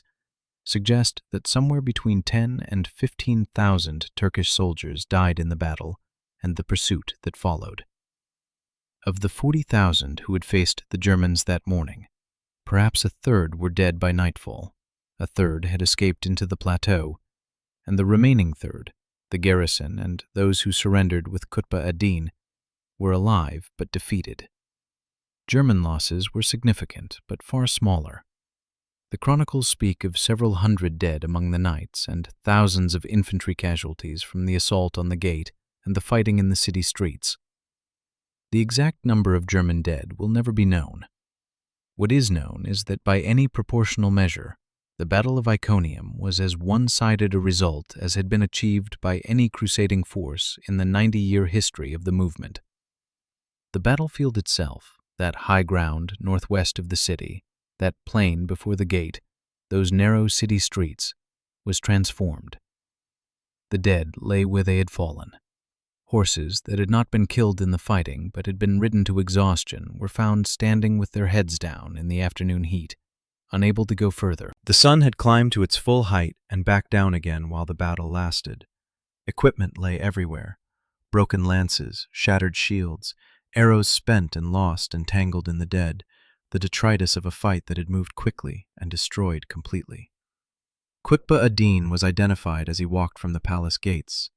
A: suggest that somewhere between 10 and 15,000 Turkish soldiers died in the battle and the pursuit that followed. Of the 40,000 who had faced the Germans that morning, perhaps a third were dead by nightfall, a third had escaped into the plateau, and the remaining third, the garrison and those who surrendered with Qutb ad-Din, were alive but defeated. German losses were significant but far smaller. The chronicles speak of several hundred dead among the knights and thousands of infantry casualties from the assault on the gate and the fighting in the city streets. The exact number of German dead will never be known. What is known is that by any proportional measure, the Battle of Iconium was as one-sided a result as had been achieved by any crusading force in the 90-year history of the movement. The battlefield itself, that high ground northwest of the city, that plain before the gate, those narrow city streets, was transformed. The dead lay where they had fallen. Horses that had not been killed in the fighting but had been ridden to exhaustion were found standing with their heads down in the afternoon heat, unable to go further. The sun had climbed to its full height and back down again while the battle lasted. Equipment lay everywhere: broken lances, shattered shields, arrows spent and lost and tangled in the dead, the detritus of a fight that had moved quickly and destroyed completely. Qutb ad-Din was identified as he walked from the palace gates,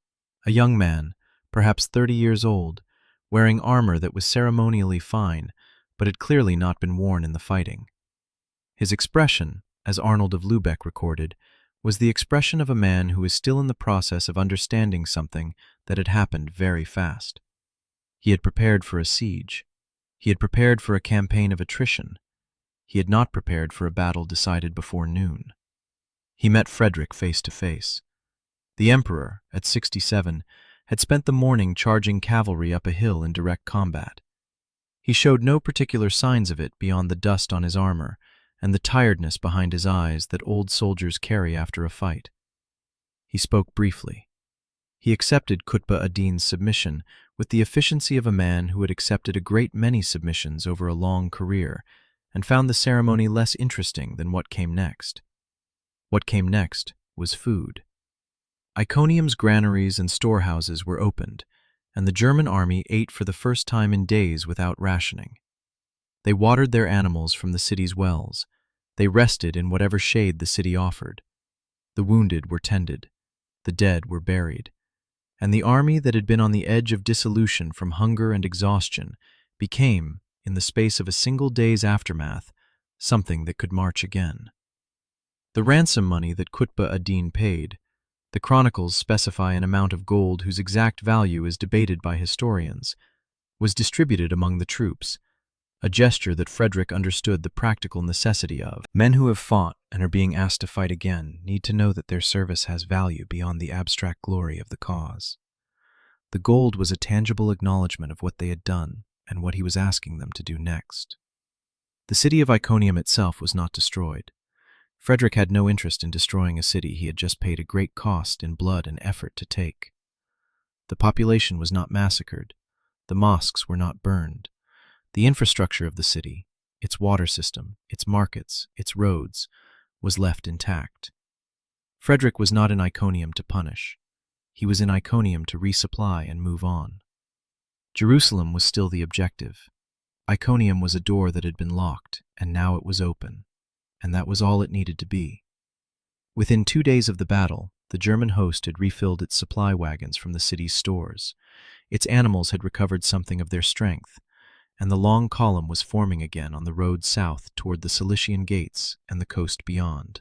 A: a young man, perhaps 30 years old, wearing armor that was ceremonially fine, but had clearly not been worn in the fighting. His expression, as Arnold of Lübeck recorded, was the expression of a man who is still in the process of understanding something that had happened very fast. He had prepared for a siege. He had prepared for a campaign of attrition. He had not prepared for a battle decided before noon. He met Frederick face to face. The emperor, at 67, had spent the morning charging cavalry up a hill in direct combat. He showed no particular signs of it beyond the dust on his armor and the tiredness behind his eyes that old soldiers carry after a fight. He spoke briefly. He accepted Qutb ad-Din's submission with the efficiency of a man who had accepted a great many submissions over a long career and found the ceremony less interesting than what came next. What came next was food. Iconium's granaries and storehouses were opened, and the German army ate for the first time in days without rationing. They watered their animals from the city's wells. They rested in whatever shade the city offered. The wounded were tended. The dead were buried. And the army that had been on the edge of dissolution from hunger and exhaustion became, in the space of a single day's aftermath, something that could march again. The ransom money that Qutb ad-Din paid, the chronicles specify an amount of gold whose exact value is debated by historians, was distributed among the troops, a gesture that Frederick understood the practical necessity of. Men who have fought and are being asked to fight again need to know that their service has value beyond the abstract glory of the cause. The gold was a tangible acknowledgement of what they had done and what he was asking them to do next. The city of Iconium itself was not destroyed. Frederick had no interest in destroying a city he had just paid a great cost in blood and effort to take. The population was not massacred. The mosques were not burned. The infrastructure of the city, its water system, its markets, its roads, was left intact. Frederick was not in Iconium to punish. He was in Iconium to resupply and move on. Jerusalem was still the objective. Iconium was a door that had been locked, and now it was open, and that was all it needed to be. Within 2 days of the battle, the German host had refilled its supply wagons from the city's stores. Its animals had recovered something of their strength, and the long column was forming again on the road south toward the Cilician gates and the coast beyond.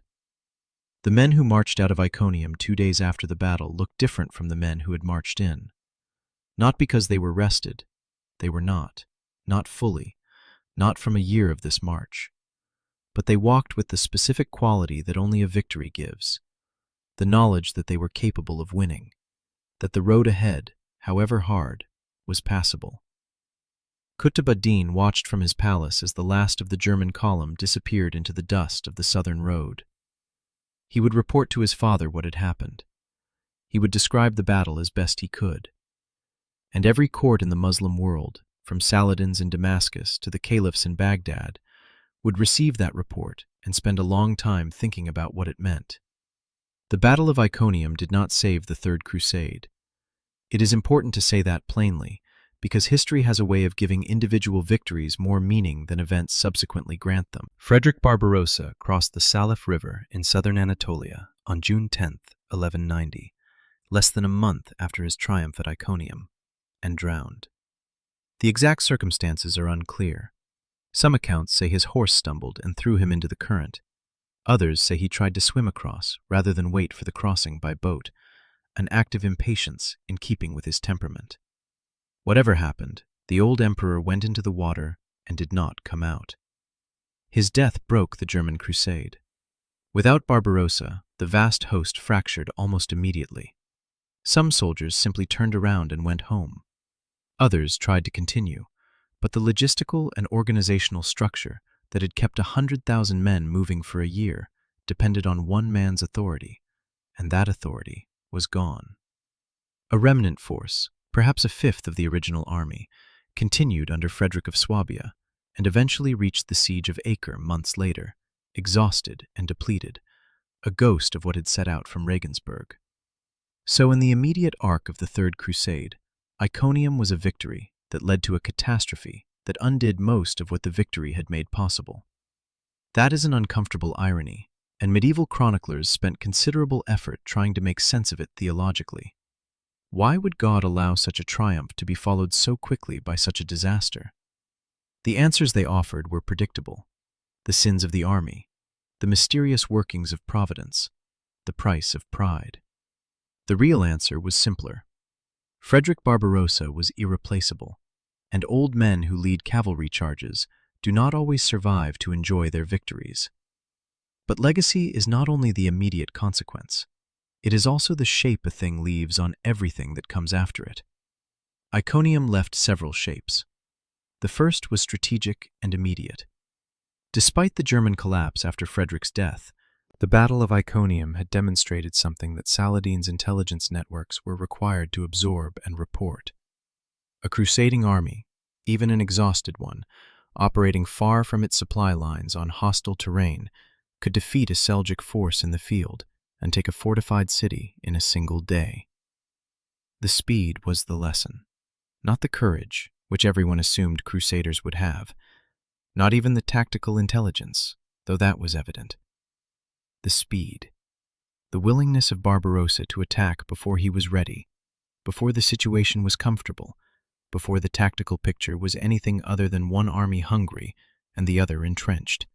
A: The men who marched out of Iconium 2 days after the battle looked different from the men who had marched in. Not because they were rested. They were not fully, not from a year of this march. But they walked with the specific quality that only a victory gives, the knowledge that they were capable of winning, that the road ahead, however hard, was passable. Qutb ad-Din watched from his palace as the last of the German column disappeared into the dust of the southern road. He would report to his father what had happened. He would describe the battle as best he could. And every court in the Muslim world, from Saladin's in Damascus to the caliphs in Baghdad, would receive that report and spend a long time thinking about what it meant. The Battle of Iconium did not save the Third Crusade. It is important to say that plainly, because history has a way of giving individual victories more meaning than events subsequently grant them. Frederick Barbarossa crossed the Salif River in southern Anatolia on June 10, 1190, less than a month after his triumph at Iconium, and drowned. The exact circumstances are unclear. Some accounts say his horse stumbled and threw him into the current. Others say he tried to swim across rather than wait for the crossing by boat, an act of impatience in keeping with his temperament. Whatever happened, the old emperor went into the water and did not come out. His death broke the German crusade. Without Barbarossa, the vast host fractured almost immediately. Some soldiers simply turned around and went home. Others tried to continue, but the logistical and organizational structure that had kept 100,000 men moving for a year depended on one man's authority, and that authority was gone. A remnant force, perhaps a fifth of the original army, continued under Frederick of Swabia and eventually reached the siege of Acre months later, exhausted and depleted, a ghost of what had set out from Regensburg. So in the immediate arc of the Third Crusade, Iconium was a victory that led to a catastrophe that undid most of what the victory had made possible. That is an uncomfortable irony, and medieval chroniclers spent considerable effort trying to make sense of it theologically. Why would God allow such a triumph to be followed so quickly by such a disaster? The answers they offered were predictable: the sins of the army, the mysterious workings of providence, the price of pride. The real answer was simpler. Frederick Barbarossa was irreplaceable, and old men who lead cavalry charges do not always survive to enjoy their victories. But legacy is not only the immediate consequence. It is also the shape a thing leaves on everything that comes after it. Iconium left several shapes. The first was strategic and immediate. Despite the German collapse after Frederick's death, the Battle of Iconium had demonstrated something that Saladin's intelligence networks were required to absorb and report. A crusading army, even an exhausted one, operating far from its supply lines on hostile terrain, could defeat a Seljuk force in the field and take a fortified city in a single day. The speed was the lesson, not the courage, which everyone assumed crusaders would have, not even the tactical intelligence, though that was evident. The speed, the willingness of Barbarossa to attack before he was ready, before the situation was comfortable, before the tactical picture was anything other than one army hungry and the other entrenched.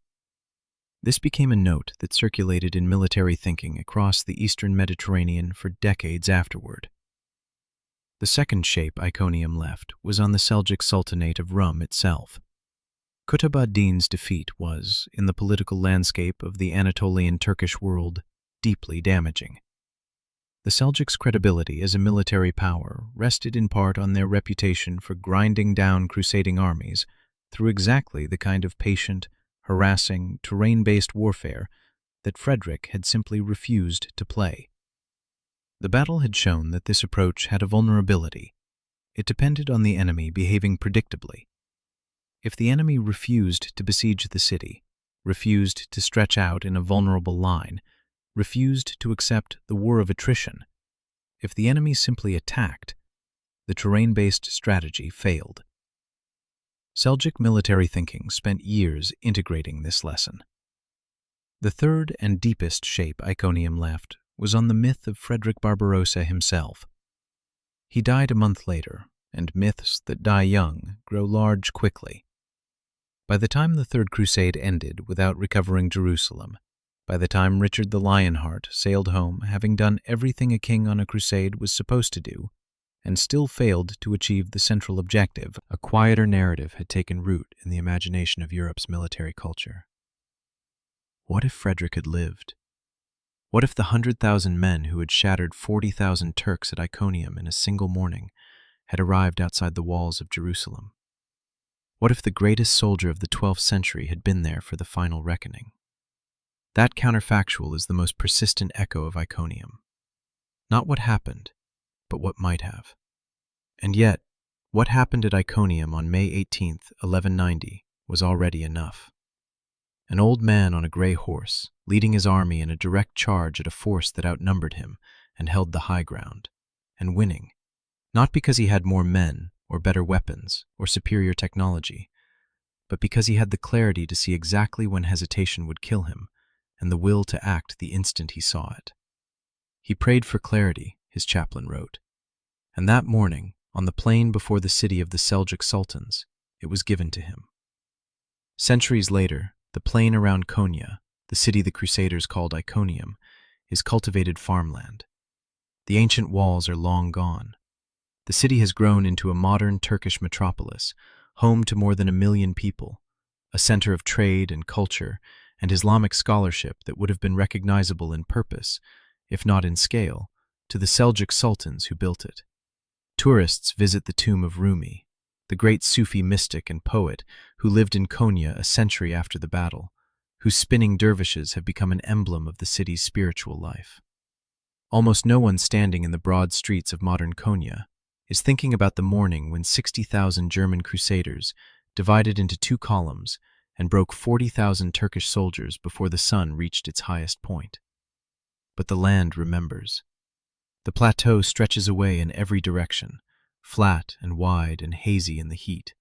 A: This became a note that circulated in military thinking across the eastern Mediterranean for decades afterward. The second shape Iconium left was on the Seljuk Sultanate of Rum itself. Qutb ad-Din's defeat was, in the political landscape of the Anatolian Turkish world, deeply damaging. The Seljuks' credibility as a military power rested in part on their reputation for grinding down crusading armies through exactly the kind of patient, harassing, terrain-based warfare that Frederick had simply refused to play. The battle had shown that this approach had a vulnerability. It depended on the enemy behaving predictably. If the enemy refused to besiege the city, refused to stretch out in a vulnerable line, refused to accept the war of attrition, if the enemy simply attacked, the terrain-based strategy failed. Seljuk military thinking spent years integrating this lesson. The third and deepest shape Iconium left was on the myth of Frederick Barbarossa himself. He died a month later, and myths that die young grow large quickly. By the time the Third Crusade ended without recovering Jerusalem, by the time Richard the Lionheart sailed home having done everything a king on a crusade was supposed to do, and still failed to achieve the central objective, a quieter narrative had taken root in the imagination of Europe's military culture. What if Frederick had lived? What if the 100,000 men who had shattered 40,000 Turks at Iconium in a single morning had arrived outside the walls of Jerusalem? What if the greatest soldier of the 12th century had been there for the final reckoning? That counterfactual is the most persistent echo of Iconium. Not what happened, but what might have. And yet, what happened at Iconium on May 18, 1190, was already enough. An old man on a gray horse, leading his army in a direct charge at a force that outnumbered him and held the high ground, and winning, not because he had more men or better weapons or superior technology, but because he had the clarity to see exactly when hesitation would kill him and the will to act the instant he saw it. He prayed for clarity, his chaplain wrote, and that morning, on the plain before the city of the Seljuk Sultans, it was given to him. Centuries later, the plain around Konya, the city the Crusaders called Iconium, is cultivated farmland. The ancient walls are long gone. The city has grown into a modern Turkish metropolis, home to more than 1 million people, a center of trade and culture and Islamic scholarship that would have been recognizable in purpose, if not in scale, to the Seljuk Sultans who built it. Tourists visit the tomb of Rumi, the great Sufi mystic and poet who lived in Konya a century after the battle, whose spinning dervishes have become an emblem of the city's spiritual life. Almost no one standing in the broad streets of modern Konya is thinking about the morning when 60,000 German crusaders divided into 2 columns and broke 40,000 Turkish soldiers before the sun reached its highest point. But the land remembers. The plateau stretches away in every direction, flat and wide and hazy in the heat.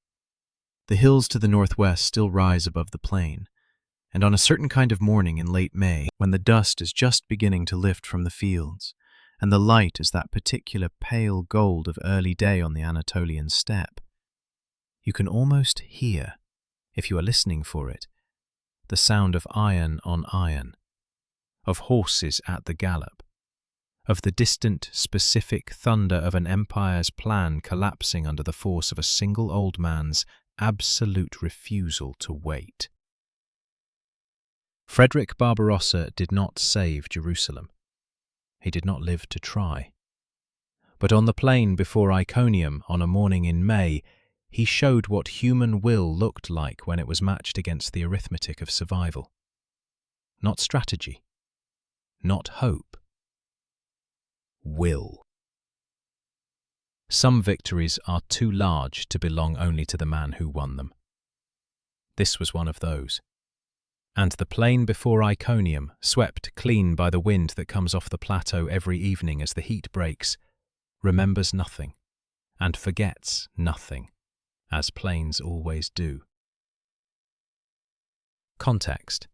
A: The hills to the northwest still rise above the plain, and on a certain kind of morning in late May, when the dust is just beginning to lift from the fields, and the light is that particular pale gold of early day on the Anatolian steppe, you can almost hear, if you are listening for it, the sound of iron on iron, of horses at the gallop, of the distant, specific thunder of an empire's plan collapsing under the force of a single old man's absolute refusal to wait. Frederick Barbarossa did not save Jerusalem. He did not live to try. But on the plain before Iconium on a morning in May, he showed what human will looked like when it was matched against the arithmetic of survival. Not strategy, not hope. Will. Some victories are too large to belong only to the man who won them. This was one of those. And the plain before Iconium, swept clean by the wind that comes off the plateau every evening as the heat breaks, remembers nothing and forgets nothing, as plains always do. Context.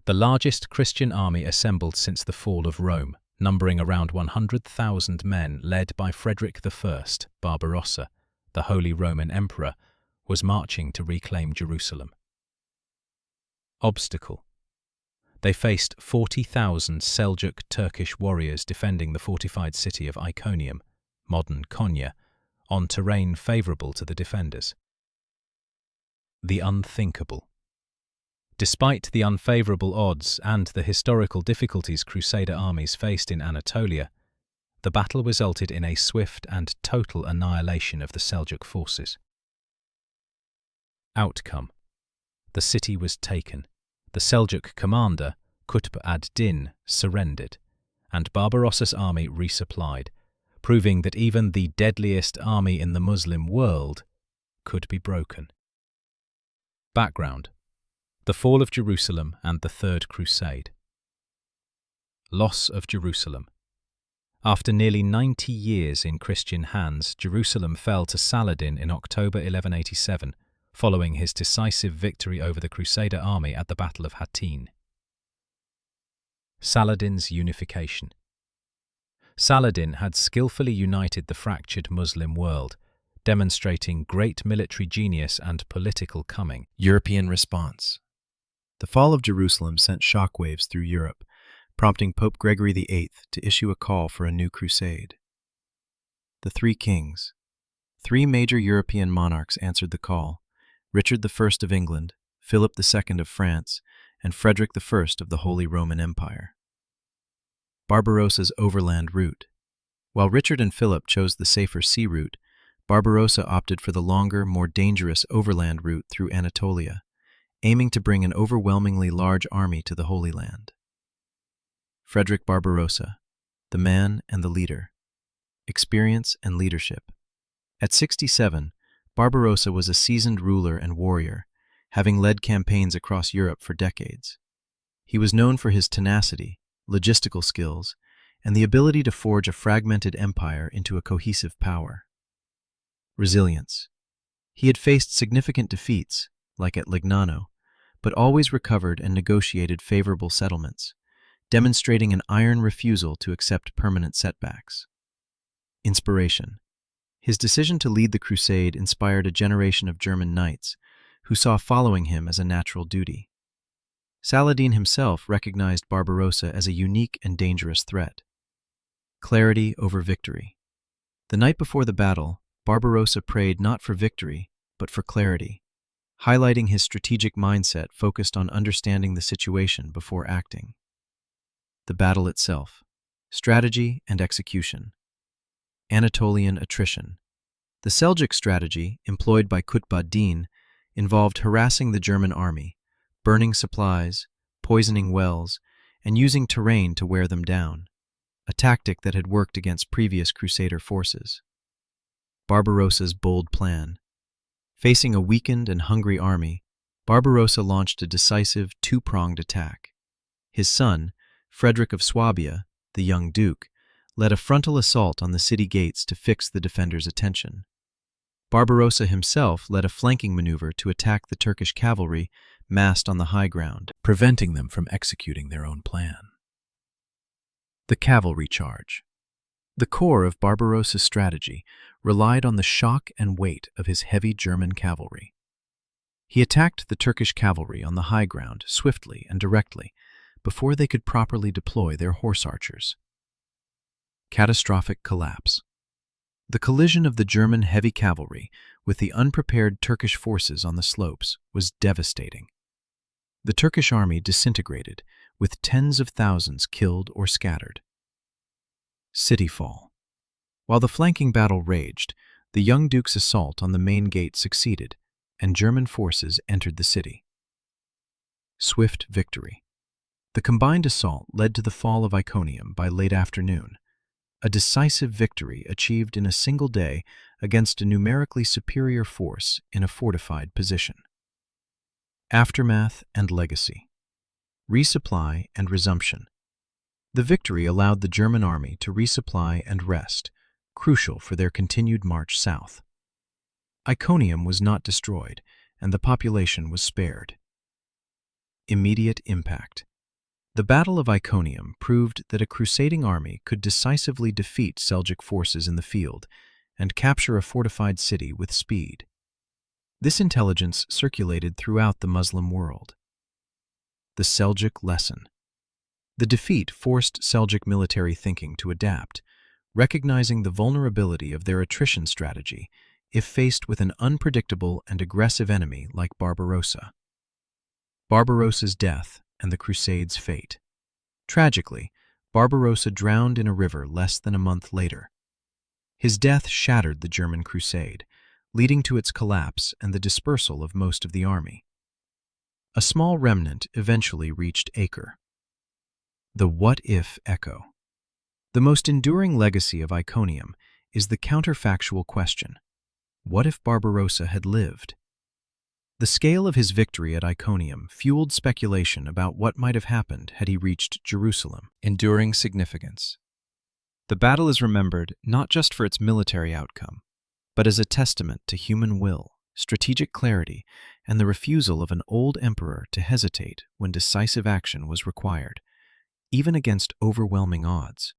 A: The largest Christian army assembled since the fall of Rome, numbering around 100,000 men led by Frederick I, Barbarossa, the Holy Roman Emperor, was marching to reclaim Jerusalem. Obstacle.
B: They faced 40,000 Seljuk Turkish warriors defending the fortified city of Iconium, modern Konya, on terrain favourable to the defenders. The unthinkable. Despite the unfavourable odds and the historical difficulties Crusader armies faced in Anatolia, the battle resulted in a swift and total annihilation of the Seljuk forces. Outcome. The city was taken. The Seljuk commander, Qutb ad-Din, surrendered, and Barbarossa's army resupplied, proving that even the deadliest army in the Muslim world could be broken. Background: the fall of Jerusalem and the Third Crusade. Loss of Jerusalem. After nearly 90 years in Christian hands, Jerusalem fell to Saladin in October 1187, following his decisive victory over the Crusader army at the Battle of Hattin. Saladin's unification. Saladin had skillfully united the fractured Muslim world, demonstrating great military genius and political cunning.
A: European response. The fall of Jerusalem sent shockwaves through Europe, prompting Pope Gregory VIII to issue a call for a new crusade. The Three Kings. Three major European monarchs answered the call: Richard I of England, Philip II of France, and Frederick I of the Holy Roman Empire. Barbarossa's overland route. While Richard and Philip chose the safer sea route, Barbarossa opted for the longer, more dangerous overland route through Anatolia, aiming to bring an overwhelmingly large army to the Holy Land. Frederick Barbarossa, the man and the leader. Experience and leadership. At 67, Barbarossa was a seasoned ruler and warrior, having led campaigns across Europe for decades. He was known for his tenacity, logistical skills, and the ability to forge a fragmented empire into a cohesive power. Resilience. He had faced significant defeats, like at Legnano, but always recovered and negotiated favorable settlements, demonstrating an iron refusal to accept permanent setbacks. Inspiration. His decision to lead the crusade inspired a generation of German knights, who saw following him as a natural duty. Saladin himself recognized Barbarossa as a unique and dangerous threat. Clarity over victory. The night before the battle, Barbarossa prayed not for victory, but for clarity, highlighting his strategic mindset focused on understanding the situation before acting. The battle itself. Strategy and execution. Anatolian attrition. The Seljuk strategy, employed by Qutb ad-Din, involved harassing the German army, burning supplies, poisoning wells, and using terrain to wear them down, a tactic that had worked against previous Crusader forces. Barbarossa's bold plan. Facing a weakened and hungry army, Barbarossa launched a decisive two-pronged attack. His son, Frederick of Swabia, the young duke, led a frontal assault on the city gates to fix the defenders' attention. Barbarossa himself led a flanking maneuver to attack the Turkish cavalry massed on the high ground, preventing them from executing their own plan. The cavalry charge. The core of Barbarossa's strategy relied on the shock and weight of his heavy German cavalry. He attacked the Turkish cavalry on the high ground swiftly and directly before they could properly deploy their horse archers. Catastrophic collapse. The collision of the German heavy cavalry with the unprepared Turkish forces on the slopes was devastating. The Turkish army disintegrated, with tens of thousands killed or scattered. City fall. While the flanking battle raged, the young duke's assault on the main gate succeeded, and German forces entered the city. Swift victory. The combined assault led to the fall of Iconium by late afternoon, a decisive victory achieved in a single day against a numerically superior force in a fortified position. Aftermath and legacy. Resupply and resumption. The victory allowed the German army to resupply and rest, crucial for their continued march south. Iconium was not destroyed, and the population was spared. Immediate impact. The Battle of Iconium proved that a crusading army could decisively defeat Seljuk forces in the field and capture a fortified city with speed. This intelligence circulated throughout the Muslim world. the Seljuk lesson. The defeat forced Seljuk military thinking to adapt, recognizing the vulnerability of their attrition strategy if faced with an unpredictable and aggressive enemy like Barbarossa. Barbarossa's death and the Crusade's fate. Tragically, Barbarossa drowned in a river less than a month later. His death shattered the German Crusade, leading to its collapse and the dispersal of most of the army. A small remnant eventually reached Acre. The what-if echo. The most enduring legacy of Iconium is the counterfactual question: what if Barbarossa had lived? The scale of his victory at Iconium fueled speculation about what might have happened had he reached Jerusalem. Enduring significance. The battle is remembered not just for its military outcome, but as a testament to human will, strategic clarity, and the refusal of an old emperor to hesitate when decisive action was required, even against overwhelming odds.